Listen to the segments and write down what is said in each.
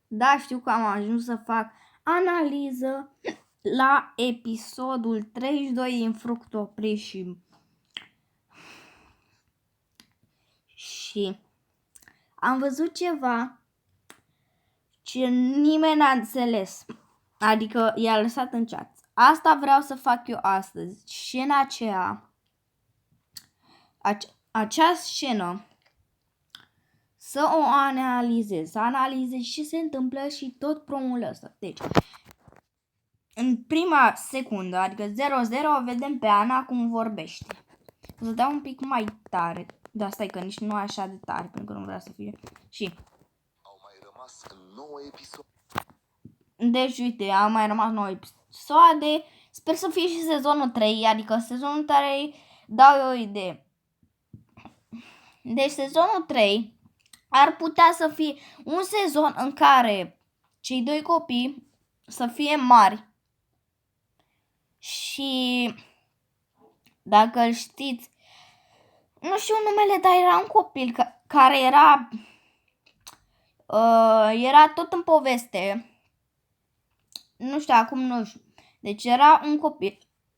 Da, știu că am ajuns să fac analiză la episodul 32 din Fructopri și am văzut ceva ce nimeni n-a înțeles. Adică i-a lăsat în chat. Asta vreau să fac eu astăzi. Scena aceea, acea scenă, să o analizez. Să analizez ce se întâmplă și tot promul ăsta. Deci, în prima secundă, adică 0-0, o vedem pe Ana cum vorbește. O să dau un pic mai tare. Dar stai că nici nu așa de tare, pentru că nu vreau să fie. Și Au mai rămas 9 episoade. deci, uite, au mai rămas 9 episoade. Sper să fie și sezonul 3, adică sezonul 3 dau eu o idee. Deci sezonul 3 ar putea să fie un sezon în care cei doi copii să fie mari. Și dacă îl știți, nu știu numele, dar era un copil care era tot în poveste. Nu știu, acum nu știu. Deci era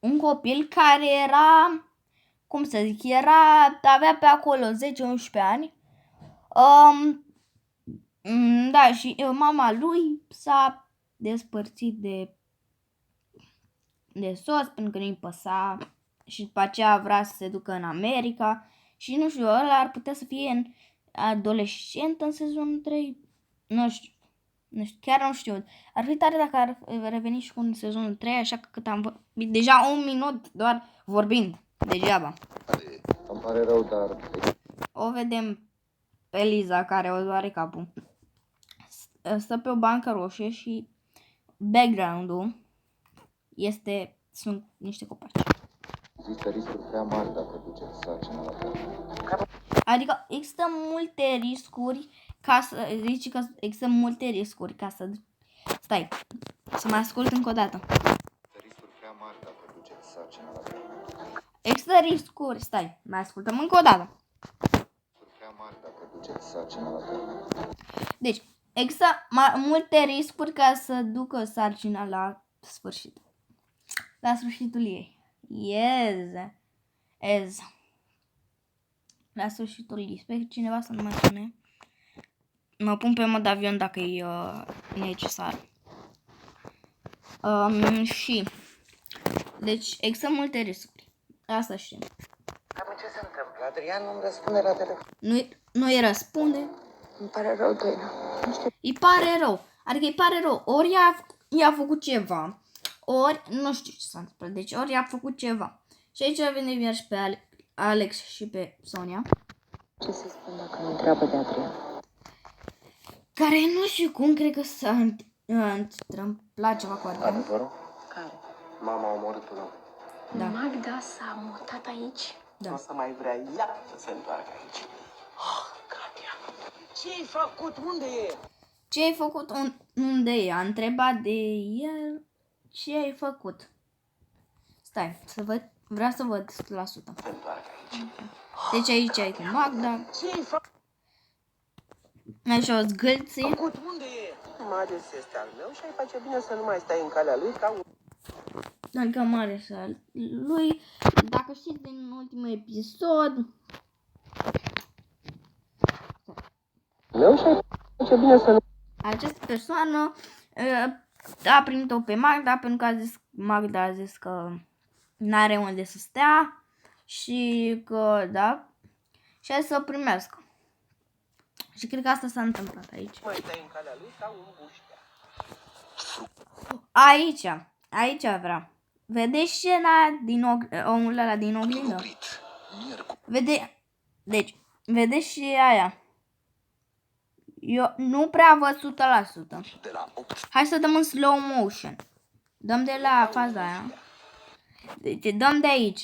un copil care era, cum să zic, avea pe acolo 10-11 ani. Da, și mama lui s-a despărțit de soț pentru că nu-i păsa și după aceea vrea să se ducă în America și nu știu, ăla ar putea să fie în adolescent în sezonul 3. Nu știu, chiar nu știu. Ar fi tare dacă ar reveni și cu un sezonul 3, așa că cât am vorbit, deja un minut doar vorbind, degeaba. Îmi pare rău, dar... O vedem pe Liza care o doare capul. Stă pe o bancă roșie și background-ul sunt niște copaci. Există riscuri prea mari dacă duceți sarcina la termen. Adică există multe riscuri ca să zici că există multe riscuri ca să... Stai, să mă ascult încă o dată. Există riscuri prea mari dacă duceți sarcina la termen. Există riscuri, stai, mai ascultăm încă o dată. Riscuri prea mari dacă duceți sarcina la termen. Deci, există multe riscuri ca să ducă sarcina la sfârșit. La sfârșitul ei. La sfârșitul ei. Sper cineva să nu mai sune. Mă pun pe mod avion dacă e necesar. Și deci există multe riscuri. Asta știm. Cam ce se întâmplă? Adrian nu-mi răspunde la telefon. Nu îi răspunde. Îmi pare rău, Doina. Nu știu. Îi pare rău. Adică îi pare rău. Ori i-a făcut ceva. Ori nu știu ce s-a întâmplat. Deci ori i-a făcut ceva. Și aici vine iar și pe Alex și pe Sonia. Ce să spun dacă mă întreabă de Adrian? Care nu știu cum, cred că s-a întâmplat ceva cu Adrian. Adevărul? Care? Mama a omorât un om. Da. Magda s-a mutat aici? Da. O să mai vrea ea să se întoarcă aici. Oh, Katia, ce-ai făcut? Unde e? Ce ai făcut? Unde e? A întrebat de el. Ce ai făcut? Stai, să văd. Vreau să văd 100%. Se întoarcă aici. Deci aici ai cu Magda. Ce-ai făcut? Așa o zgâlție. Unde e? Marius este al meu și ai face bine să nu mai stai în calea lui ca un... Adică mare să lui. Dacă știți din ultimul episod. meu și ai face bine să nu... Această persoană a primit-o pe Magda pentru că Magda a zis că n-are unde să stea și că, da, și a să o primească. Și cred că asta s-a întâmplat aici. mai stai în calea lui ca un buștea. Aici vreau. Vedeți scena din omul ăla din oglindă? Deci, vedeți și aia. Eu nu prea văd 100%. Hai să dăm în slow motion. Dăm de la faza aia. Deci dăm de aici.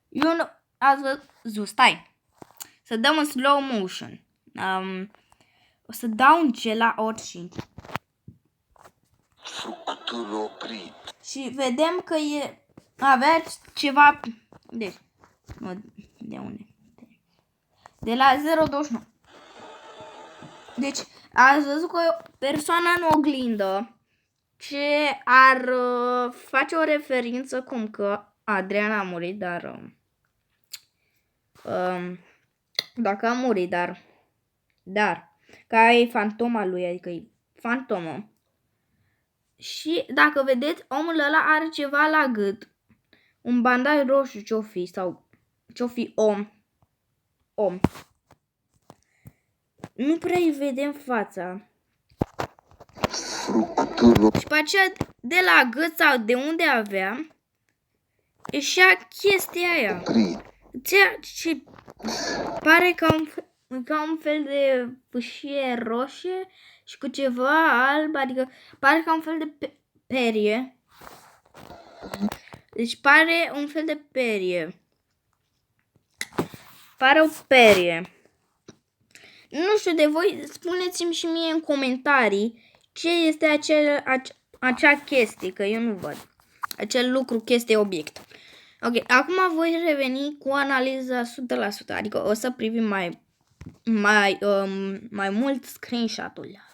Eu nu... Ați văzut, stai. Să dăm în slow motion. O să dau un ce la oricine. Fructul oprit. Și vedem că avea ceva... Deci, de unde? De la 0,29. Deci, ați văzut că o persoană în oglindă ce ar face o referință cum că Adrian a murit, dar dacă a murit, dar că e fantoma lui, adică e fantomă. Și dacă vedeți, omul ăla are ceva la gât, un bandaj roșu ce-o fi, sau ce-o fi om. Nu prea îi vedem fața. Și pe aceea, de la gât sau de unde avea, ieșea chestia aia. Ceea ce pare ca un fel de fâșie roșie și cu ceva alb, adică pare ca un fel de perie. Deci pare un fel de perie. Pare o perie. Nu știu de voi, spuneți-mi și mie în comentarii ce este acea chestie, că eu nu văd. Acel lucru, chestie, obiect. Ok, acum voi reveni cu analiza 100%, adică o să privim mai mult screenshot-ul.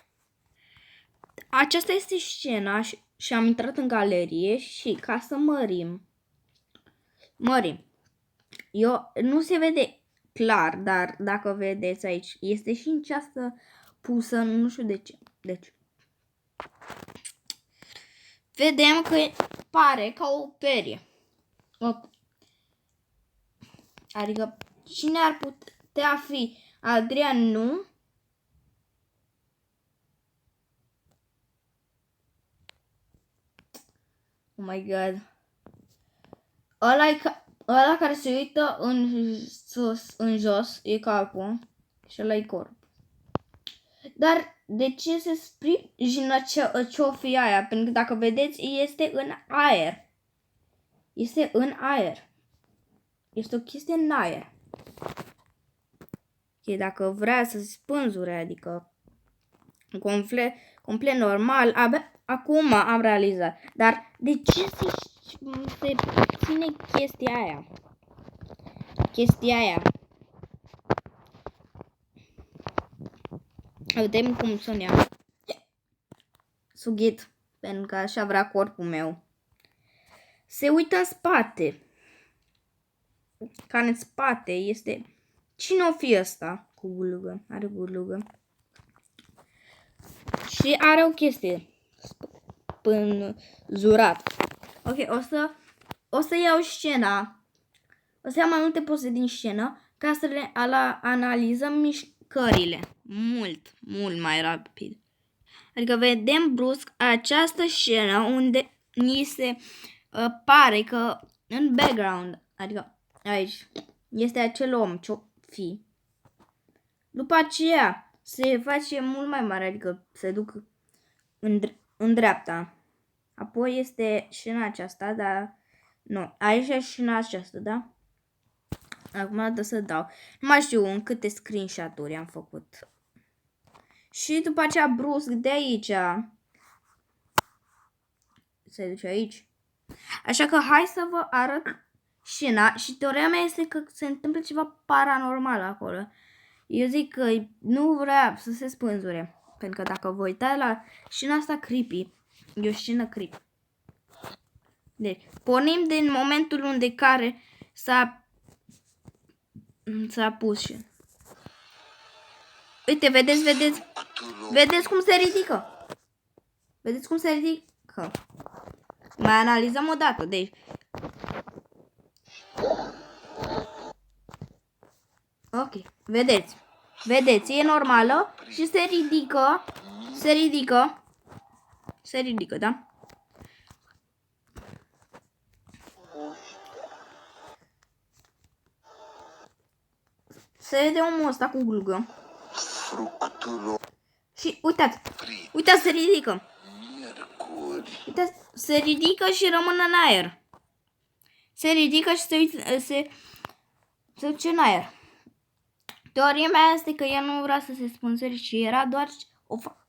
Aceasta este scena și am intrat în galerie și ca să mărim. Nu se vede clar, dar dacă vedeți aici, este și în ceastă pusă, nu știu de ce. Deci, vedem că pare ca o perie. Adică, cine ar putea fi? Adrian, nu? Oh my god. Ăla care se uită în jos, e capul. Și ăla e corp. Dar de ce se sprijină ce-o fi aia? Pentru că dacă vedeți, este în aer. Este în aer. Este o chestie în aer. Ok, dacă vrea să se spânzure, adică complet normal, abia acum am realizat. Dar de ce se ține chestia aia? Chestia aia. Vedem cum sunt ea. Sughit, pentru că așa vrea corpul meu. Se uită în spate. Ca în spate este... Cine o fi ăsta? Cu gulugă. Are gulugă. Și are o chestie. Spânzurat. Ok, o să iau scena. O să iau mai multe poze din scenă ca să le analizăm mișcările. Mult mai rapid. Adică vedem brusc această scenă unde ni se pare că în background, adică aici, este acel om ce-o fi. După aceea se face mult mai mare, adică se duc în dreapta. Apoi este scena aceasta, dar nu, aici e scena aceasta, da? Acum trebuie să dau. Nu mai știu în câte screenshot-uri am făcut. Și după aceea brusc de aici se duce aici. Așa că hai să vă arăt scena și teoria mea este că se întâmplă ceva paranormal acolo. Eu zic că nu vrea să se spânzure. Pentru că dacă vă uitați la scena asta creepy, e o scenă creepy. Deci, pornim din momentul unde care s-a pus și... Uite, vedeți cum se ridică. Vedeți cum se ridică. Mai analizăm o dată, deci. Ok, vedeți, e normală și se ridică, da? Se vede omul ăsta cu glugă. Și uitați, se ridică. Uitați, se ridică și rămâne în aer. Se ridică și se duce în aer. Teoria mea este că el nu vrea să se spânzure și era doar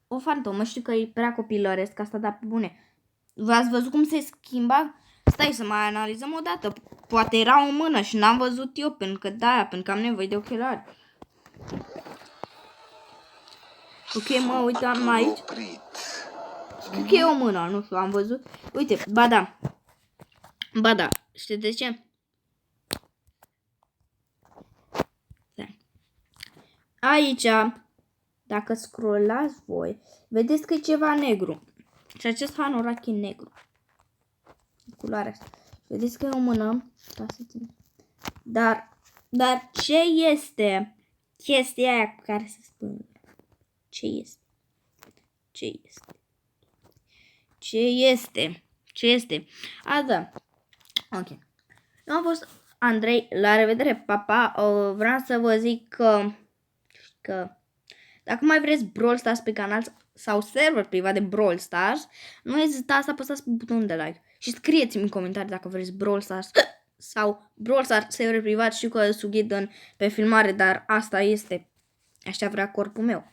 o fantomă. Știu că e prea copilăresc asta, dar pe bune. V-ați văzut cum se schimba? Stai să mai analizăm o dată. Poate era o mână și n-am văzut eu, pentru că am nevoie de ochelari. Ok, mă uitam aici. Oprit. Cred că e o mână, nu știu, am văzut. Uite, ba da. Ba da, știi de ce? Da. Aici, dacă scrollați voi, vedeți că e ceva negru. Și acest hanorac e negru. Culoarea asta. Vedeți că e o mână. Dar ce este chestia aia cu care se spune? Ce este? Ce este? Ce este? Ce este? A, da. Ok. Eu am fost Andrei. La revedere, papa. Vreau să vă zic că dacă mai vreți Brawl Stars pe canal sau server privat de Brawl Stars, nu ezitați să apăsați pe butonul de like. Și scrieți-mi în comentarii dacă vreți Brawl Stars sau Brawl Stars server privat. Știu că sughidăn pe filmare, dar asta este. Așa vrea corpul meu.